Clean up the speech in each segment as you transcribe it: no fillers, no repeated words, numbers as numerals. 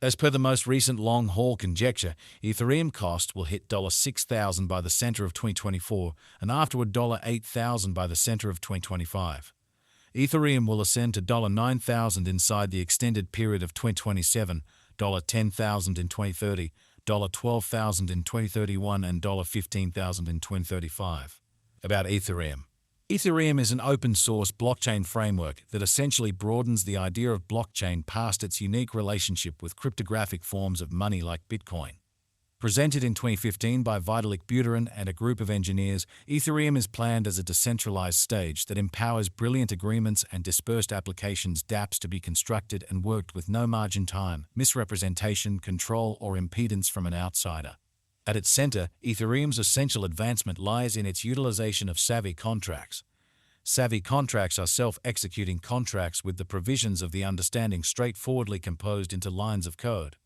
As per the most recent long-haul conjecture, Ethereum cost will hit $6,000 by the center of 2024 and afterward $8,000 by the center of 2025. Ethereum will ascend to $9,000 inside the extended period of 2027, $10,000 in 2030, $12,000 in 2031, and $15,000 in 2035. About Ethereum. Ethereum is an open-source blockchain framework that essentially broadens the idea of blockchain past its unique relationship with cryptographic forms of money like Bitcoin. Presented in 2015 by Vitalik Buterin and a group of engineers, Ethereum is planned as a decentralized stage that empowers brilliant agreements and dispersed applications dApps to be constructed and worked with no margin time, misrepresentation, control, or impedance from an outsider. At its center, Ethereum's essential advancement lies in its utilization of savvy contracts. Savvy contracts are self-executing contracts with the provisions of the understanding straightforwardly composed into lines of code.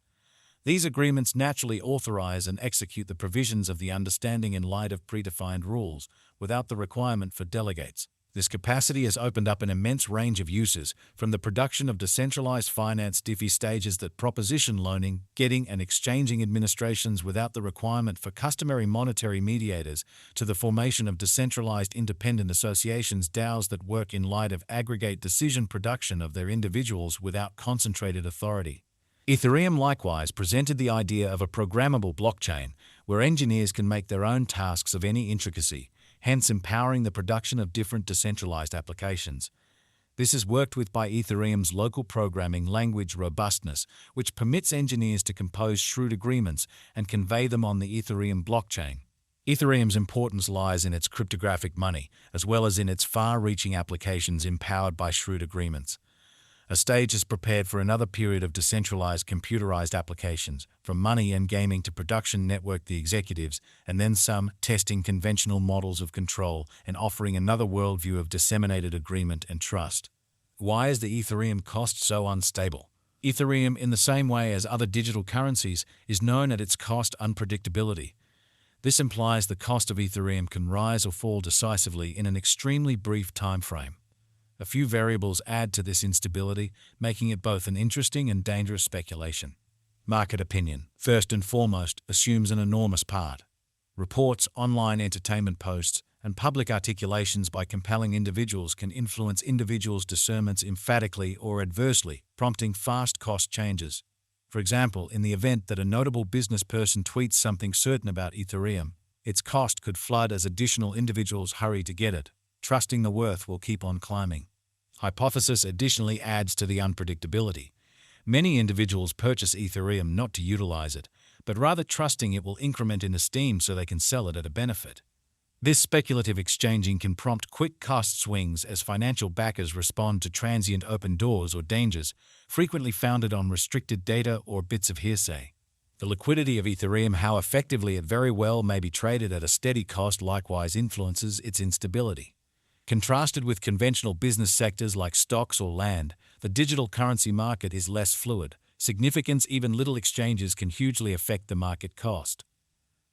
These agreements naturally authorize and execute the provisions of the understanding in light of predefined rules, without the requirement for delegates. This capacity has opened up an immense range of uses, from the production of decentralized finance DeFi stages that proposition loaning, getting and exchanging administrations without the requirement for customary monetary mediators, to the formation of decentralized independent associations DAOs that work in light of aggregate decision production of their individuals without concentrated authority. Ethereum likewise presented the idea of a programmable blockchain, where engineers can make their own tasks of any intricacy, hence empowering the production of different decentralized applications. This is worked with by Ethereum's local programming language robustness, which permits engineers to compose shrewd agreements and convey them on the Ethereum blockchain. Ethereum's importance lies in its cryptographic money, as well as in its far-reaching applications empowered by shrewd agreements. A stage is prepared for another period of decentralized computerized applications, from money and gaming to production network the executives, and then some, testing conventional models of control and offering another worldview of disseminated agreement and trust. Why is the Ethereum cost so unstable? Ethereum, in the same way as other digital currencies, is known at its cost unpredictability. This implies the cost of Ethereum can rise or fall decisively in an extremely brief time frame. A few variables add to this instability, making it both an interesting and dangerous speculation. Market opinion, first and foremost, assumes an enormous part. Reports, online entertainment posts, and public articulations by compelling individuals can influence individuals' discernments emphatically or adversely, prompting fast cost changes. For example, in the event that a notable business person tweets something certain about Ethereum, its cost could flood as additional individuals hurry to get it. Trusting the worth will keep on climbing. Hypothesis additionally adds to the unpredictability. Many individuals purchase Ethereum not to utilize it, but rather trusting it will increment in esteem so they can sell it at a benefit. This speculative exchanging can prompt quick cost swings as financial backers respond to transient open doors or dangers, frequently founded on restricted data or bits of hearsay. The liquidity of Ethereum, how effectively it very well may be traded at a steady cost, likewise influences its instability. Contrasted with conventional business sectors like stocks or land, the digital currency market is less fluid. Significance, even little exchanges can hugely affect the market cost.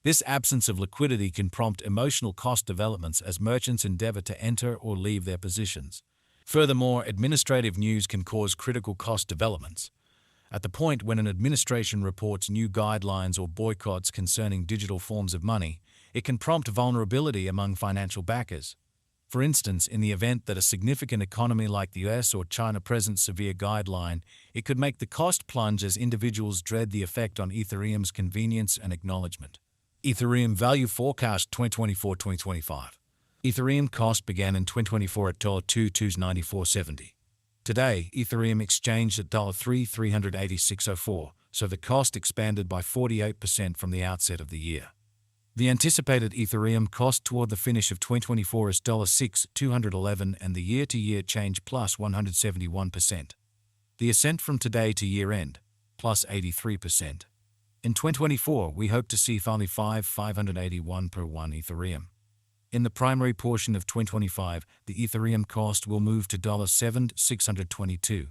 This absence of liquidity can prompt emotional cost developments as merchants endeavor to enter or leave their positions. Furthermore, administrative news can cause critical cost developments. At the point when an administration reports new guidelines or boycotts concerning digital forms of money, it can prompt vulnerability among financial backers. For instance, in the event that a significant economy like the US or China presents severe guideline, it could make the cost plunge as individuals dread the effect on Ethereum's convenience and acknowledgement. Ethereum value forecast 2024-2025. Ethereum cost began in 2024 at $2,294.70. Today, Ethereum exchanged at $3,386.04, so the cost expanded by 48% from the outset of the year. The anticipated Ethereum cost toward the finish of 2024 is $6,211 and the year-to-year change plus 171%. The ascent from today to year-end, plus 83%. In 2024, we hope to see only 581 per 1 Ethereum. In the primary portion of 2025, the Ethereum cost will move to $7,622.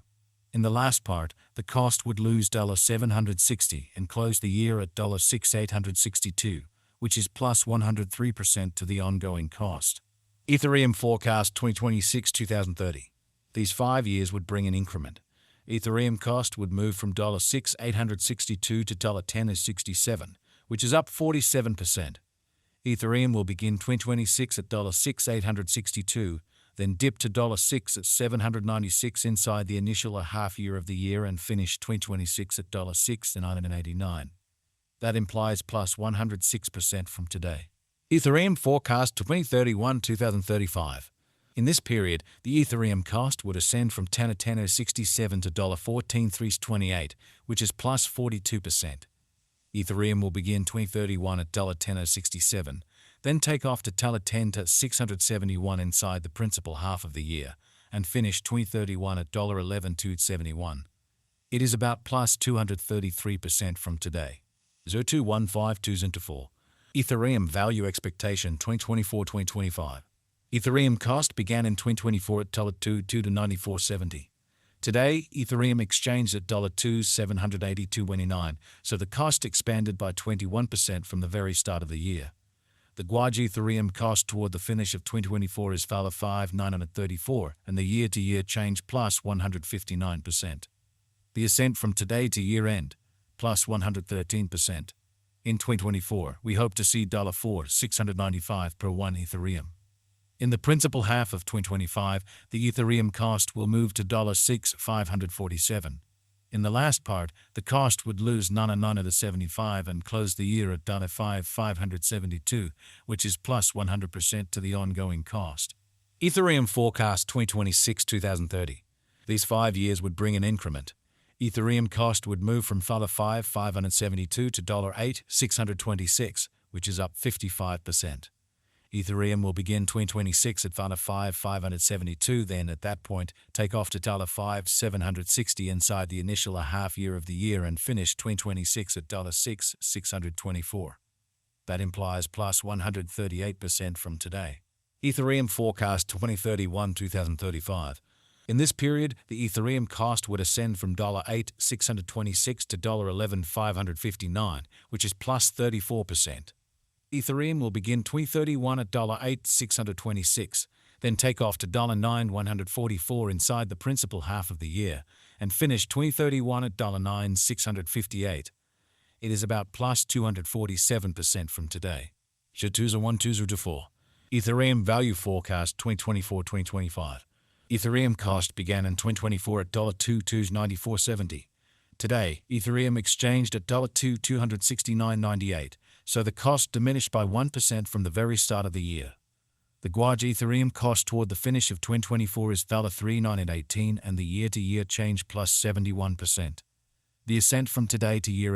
In the last part, the cost would lose $760 and close the year at $6,862. Which is plus 103% to the ongoing cost. Ethereum forecast 2026-2030. These 5 years would bring an increment. Ethereum cost would move from $6,862 to $10,067, which is up 47%. Ethereum will begin 2026 at $6,862, then dip to $6 at $796 inside the initial half year of the year and finish 2026 at $6,989. That implies plus 106% from today. Ethereum forecast 2031-2035. In this period, the Ethereum cost would ascend from $10,067 to $14,328, which is plus 42%. Ethereum will begin 2031 at $10,067, then take off to $10 to $671 inside the principal half of the year, and finish 2031 at $11,271. It is about plus 233% from today. 0215204. Ethereum value expectation 2024-2025. Ethereum cost began in 2024 at $2 to $94.70. Today, Ethereum exchanged at $2,782.29, so the cost expanded by 21% from the very start of the year. The Guaj Ethereum cost toward the finish of 2024 is $5,934, and the year-to-year change plus 159%. The ascent from today to year-end, plus 113%. In 2024, we hope to see $4,695 per 1 Ethereum. In the principal half of 2025, the Ethereum cost will move to $6,547. In the last part, the cost would lose 99 to 75 and close the year at $5,572, which is plus 100% to the ongoing cost. Ethereum forecast 2026-2030. These 5 years would bring an increment. Ethereum cost would move from $5,572 to $8,626, which is up 55%. Ethereum will begin 2026 at $5,572, then at that point take off to $5,760 inside the initial half year of the year and finish 2026 at $6,624. That implies plus 138% from today. Ethereum forecast 2031-2035. In this period, the Ethereum cost would ascend from $8,626 to $11,559, which is plus 34%. Ethereum will begin 2031 at $8,626, then take off to $9,144 inside the principal half of the year, and finish 2031 at $9,658. It is about plus 247% from today. 1204. Ethereum value forecast 2024-2025. Ethereum cost began in 2024 at $2,294.70. Today, Ethereum exchanged at $2,269.98, so the cost diminished by 1% from the very start of the year. The Guaj Ethereum cost toward the finish of 2024 is $3,918 and the year-to-year change plus 71%. The ascent from today to year